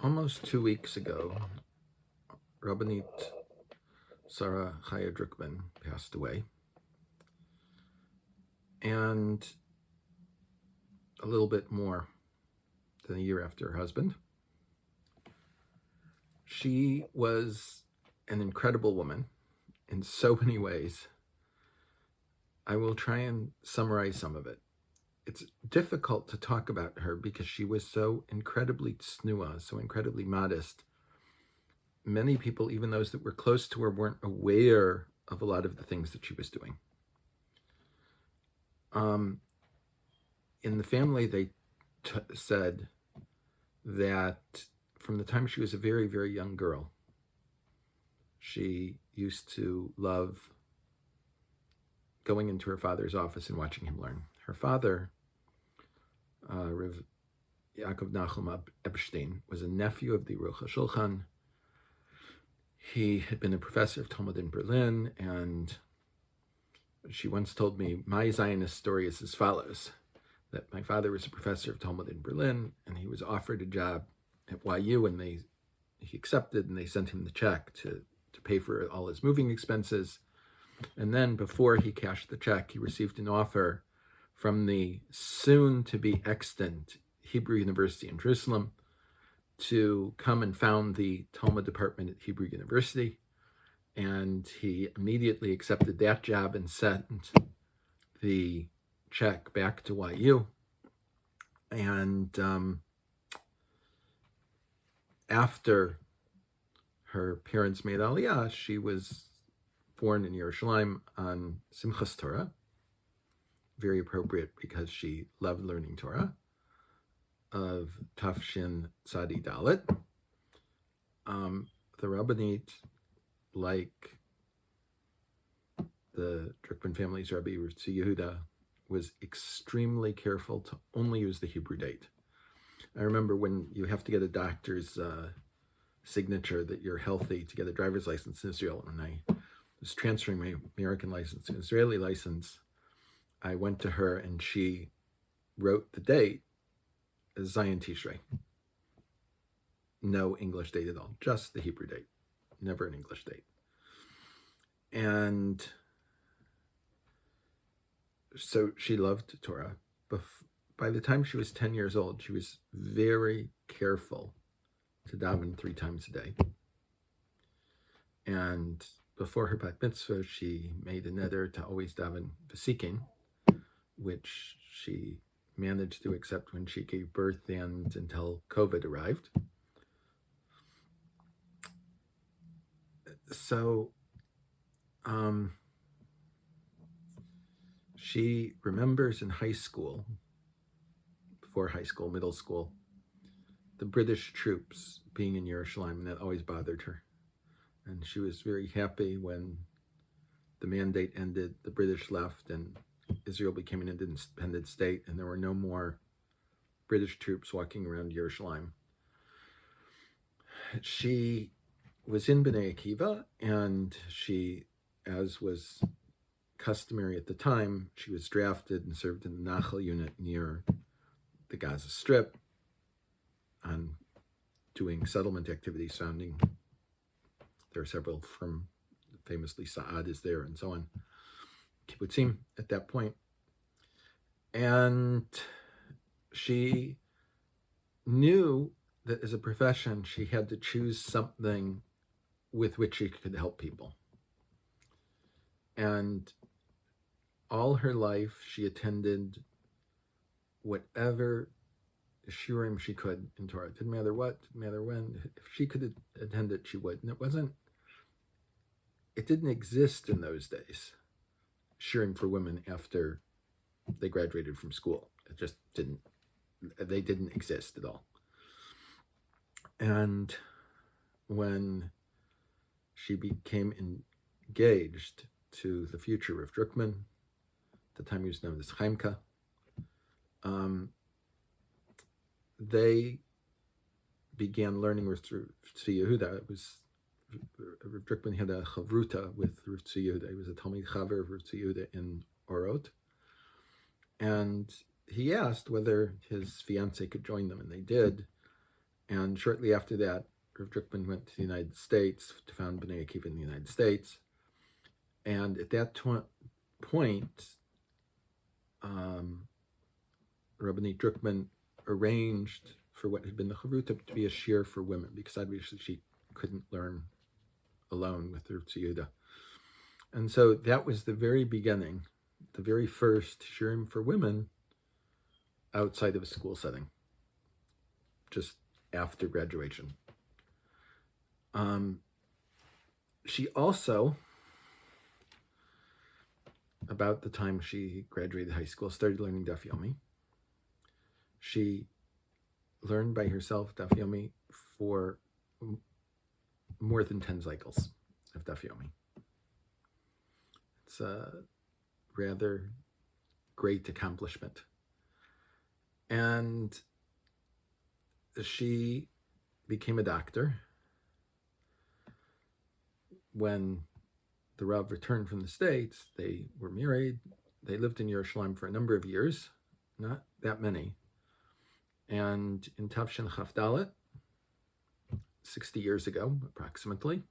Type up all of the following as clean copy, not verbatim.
Almost 2 weeks ago, Rabbanit Sara Chaya Drukman passed away. And a little bit more than a year after her husband. She was an incredible woman in so many ways. I will try and summarize some of it. It's difficult to talk about her because she was so incredibly tsnua, so incredibly modest. Many people, even those that were close to her, weren't aware of a lot of the things that she was doing. In the family, they said that from the time she was a very, very young girl, she used to love going into her father's office and watching him learn. Her father, Rav Yaakov Nachum Epstein, was a nephew of the Aruch HaShulchan. He had been a professor of Talmud in Berlin, and she once told me, my Zionist story is as follows, that my father was a professor of Talmud in Berlin, and he was offered a job at YU, and he accepted, and they sent him the check to pay for all his moving expenses. And then before he cashed the check, he received an offer from the soon-to-be extant Hebrew University in Jerusalem to come and found the Talmud department at Hebrew University. And he immediately accepted that job and sent the check back to YU. And after her parents made Aliyah, she was born in Yerushalayim on Simchas Torah, very appropriate because she loved learning Torah, of Tafshin Tzadi Dalet. The Rabbanit, like the Drukman family's Rabbi Ritzi Yehuda, was extremely careful to only use the Hebrew date. I remember when you have to get a doctor's signature that you're healthy to get a driver's license in Israel, and I was transferring my American license to an Israeli license, I went to her and she wrote the date as Zion Tishrei. No English date at all, just the Hebrew date, never an English date. And so she loved Torah. By the time she was 10 years old, she was very careful to daven 3 times a day. And before her bat mitzvah, she made a neder to always daven v'sikin, which she managed to accept when she gave birth and until COVID arrived. So she remembers in high school, before high school, middle school, the British troops being in Yerushalayim, and that always bothered her. And she was very happy when the mandate ended, the British left, and Israel became an independent state, and there were no more British troops walking around Yerushalayim. She was in Bnei Akiva, and she, as was customary at the time, she was drafted and served in the Nachal unit near the Gaza Strip on doing settlement activities surrounding. There are several from, famously Saad is there and so on, kibbutzim at that point. And she knew that as a profession, she had to choose something with which she could help people. And all her life, she attended whatever shiurim she could in Torah. It didn't matter what, didn't matter when. If she could attend it, she would. And it didn't exist in those days, shiurim for women after they graduated from school. It just they didn't exist at all. And when she became engaged to the future of Drukman, at the time he was known as Chaimka, they began learning with Tzvi Yehuda. It was Rav Drukman had a chavruta with Rav Tzvi Yehuda. He was a Talmid Chaver of Rav Tzvi Yehuda in Orot, and he asked whether his fiance could join them, and they did. And shortly after that, Rav Drukman went to the United States to found B'nai Akiva in the United States. And at that point, Rabbanit Drukman arranged for what had been the Chavruta to be a shiur for women, because obviously she couldn't learn alone with her Tziyuda. And so that was the very beginning, the very first shiurim for women outside of a school setting, just after graduation. She also, about the time she graduated high school, started learning Daf Yomi. She learned by herself Daf Yomi for more than 10 cycles of Daf Yomi. It's a rather great accomplishment. And she became a doctor. When the Rav returned from the States, they were married. They lived in Yerushalayim for a number of years, not that many. And in Tavshin Chaf Dalet, 60 years ago, approximately,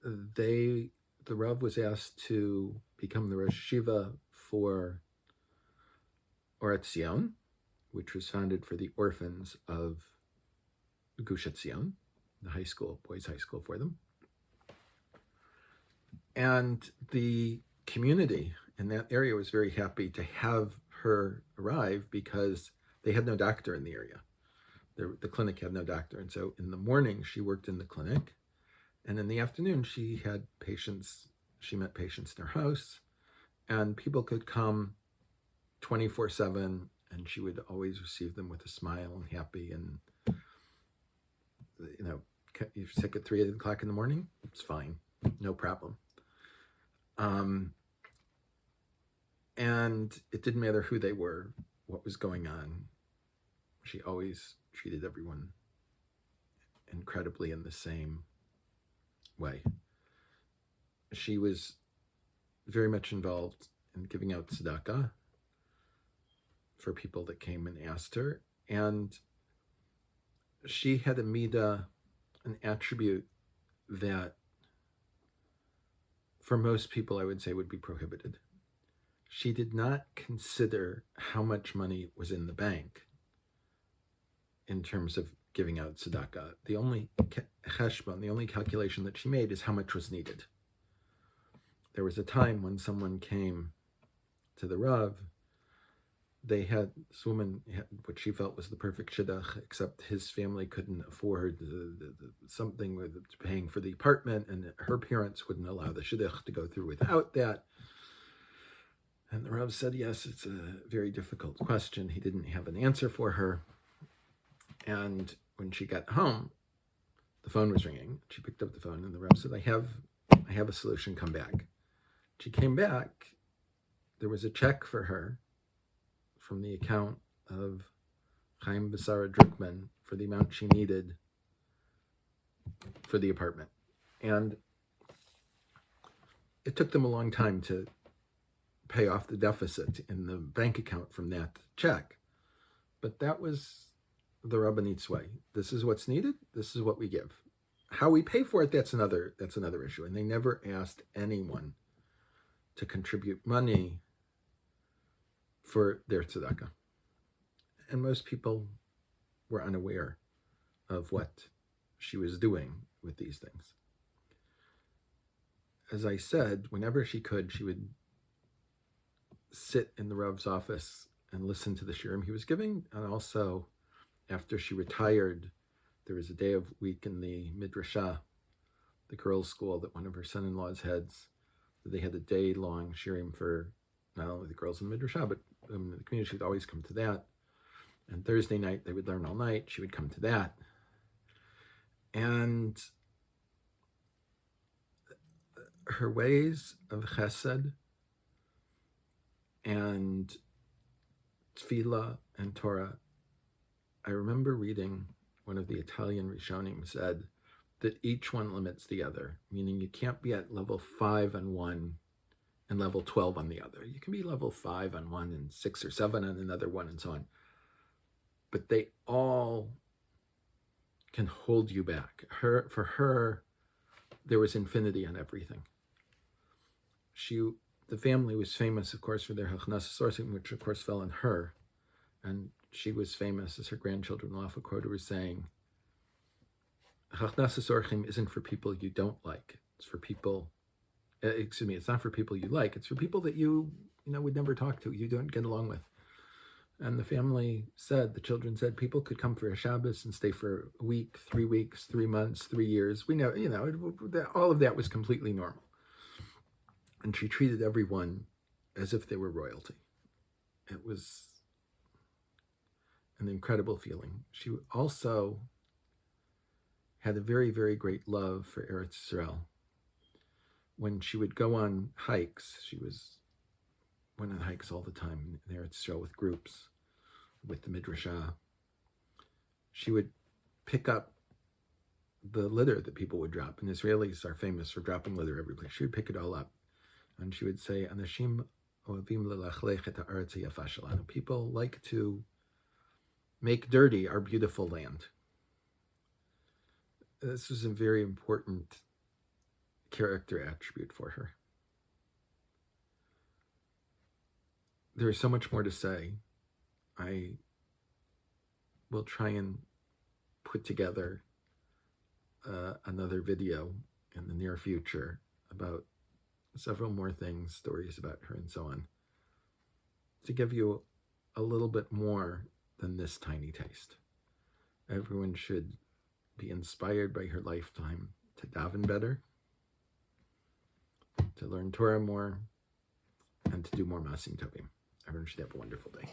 the Rav was asked to become the Rosh Yeshiva for Oret Zion, which was founded for the orphans of Gush Etzion, the high school, boys' high school for them. And the community in that area was very happy to have her arrive because they had no doctor in the area. The clinic had no doctor. And so in the morning, she worked in the clinic. And in the afternoon, she had patients. She met patients in her house. And people could come 24/7. And she would always receive them with a smile and happy. And, you know, you're sick at 3 o'clock in the morning? It's fine. No problem. And it didn't matter who they were, what was going on. She always treated everyone incredibly in the same way. She was very much involved in giving out tzedakah for people that came and asked her. And she had a midah, an attribute that for most people I would say would be prohibited. She did not consider how much money was in the bank in terms of giving out tzedakah. The only cheshbon, the only calculation that she made is how much was needed. There was a time when someone came to the Rav. This woman had what she felt was the perfect shidduch, except his family couldn't afford something with paying for the apartment, and her parents wouldn't allow the shidduch to go through without that. And the Rav said, yes, it's a very difficult question. He didn't have an answer for her. And when she got home, the phone was ringing. She picked up the phone, and the Rav said, I have a solution, come back. She came back. There was a check for her from the account of Chaim and Sara Drukman for the amount she needed for the apartment. And it took them a long time to pay off the deficit in the bank account from that check. But that was the Rabbanit's way. This is what's needed. This is what we give. How we pay for it, that's another issue. And they never asked anyone to contribute money for their tzedakah. And most people were unaware of what she was doing with these things. As I said, whenever she could, she would sit in the Rav's office and listen to the shiurim he was giving. And also, after she retired, there was a day of week in the Midrashah, the girls' school that one of her son-in-laws heads. They had a day-long shiurim for not only the girls in the Midrashah, but the community would always come to that. And Thursday night, they would learn all night. She would come to that. And her ways of chesed and tefillah and Torah, I remember reading one of the Italian Rishonim said that each one limits the other, meaning you can't be at level 5 on one and level 12 on the other. You can be level 5 on one and 6 or 7 on another one and so on. but they all can hold you back. For her, there was infinity on everything. The family was famous, of course, for their hachnasas orchim, which of course fell on her, and she was famous, as her grandchildren will often quote her as saying, hachnasas orchim isn't for people you don't like. It's for people. It's not for people you like. It's for people that you would never talk to, you don't get along with. And the family said, the children said, people could come for a Shabbos and stay for a week, 3 weeks, 3 months, 3 years. We know, all of that was completely normal. And she treated everyone as if they were royalty. It was an incredible feeling. She also had a very, very great love for Eretz Yisrael. When she would go on hikes, went on hikes all the time in Eretz Yisrael with groups, with the Midrashah. She would pick up the litter that people would drop. And Israelis are famous for dropping litter every place. She would pick it all up. And she would say, Anashim ohavim lelachlech et haaretz hayafa shelanu. People like to make dirty our beautiful land. This was a very important character attribute for her. There is so much more to say. I will try and put together another video in the near future about several more things, stories about her and so on, to give you a little bit more than this tiny taste. Everyone should be inspired by her lifetime to daven better, to learn Torah more, and to do more masim tovim. Everyone should have a wonderful day.